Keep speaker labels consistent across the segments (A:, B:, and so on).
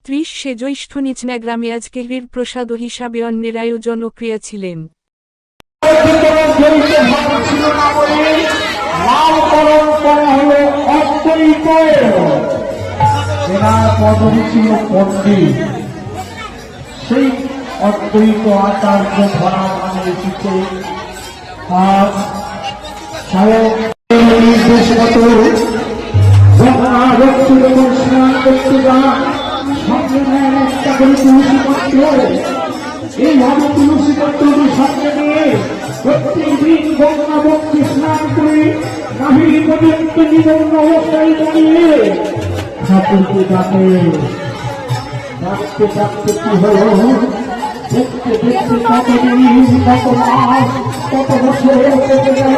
A: ৩০ সে জ্যৈষ্ঠ নিচনা গ্রামে আজকে প্রসাদ হিসাবে অন্যের আয়োজন ও ক্রিয়া ছিলেন।
B: সেই অদ্বৈত আচার্য ধরা মানে এসেছে আর নির্দেশগত স্নান করতে যান সঙ্গে নেন একটা করে তুলসী পত্র। এইভাবে তুলসী পত্রটি সঙ্গে নিয়ে প্রত্যেক দিন গঙ্গা ভক্তি স্নান করে নাভি পর্যন্ত নিবন্ধ অবস্থায় দাঁড়িয়ে ঠাকুরকে ডাকে। ডাকতে ডাকতে কি হল, দেখতে দেখতে কতদিন, কত মাস, কত বছর কেটে গেল।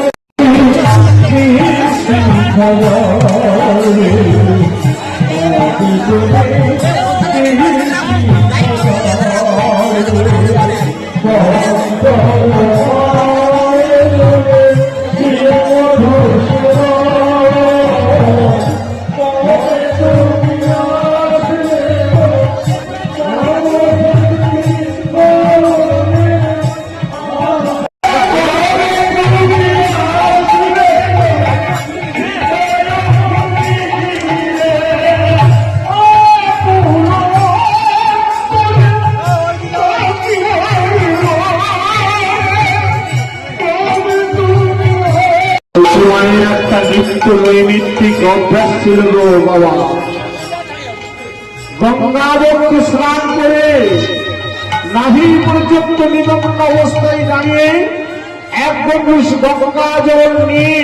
B: একটা নিত্য নৈমিত্তিক অভ্যাস ছিল গো বাবা। গঙ্গাবক্ষে স্নান করে নাভি পর্যন্ত নিমগ্ন অবস্থায় দাঁড়িয়ে এক গণ্ডুষ গঙ্গা জল নিয়ে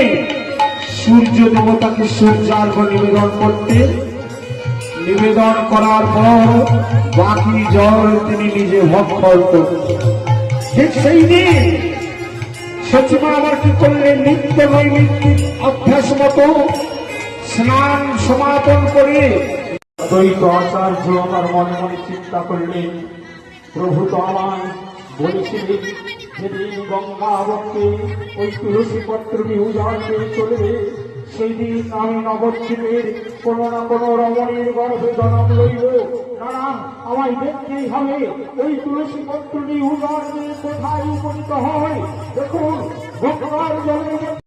B: সূর্য দেবতাকে সূর্যার্ঘ্য নিবেদন করতে, নিবেদন করার পর বাকি জল তিনি নিজে ভোগ করতেন। ঠিক সেই দিন সচিমা আবার কি করলেন, নিত্য নৈমিত্তিক অভ্যাস মতো স্নান সমাপন করে দ্বৈত আচার্য আমার মনে মনে চিন্তা করলেন, প্রভু তো আমায় বলেছিলেন যেদিন গঙ্গা বক্ষে ওই তুলসী পত্র বিহুজার পেয়ে চলবে সেই দিন আমি নবদ্বীপের কোন না কোন রমণীর গর্ভে জন্ম লইব। না না, আমায় দেখতেই হবে ওই তুলসী পত্র বিহুজার কোথায় উপনীত হয়। দেখুন গঙ্গার জলে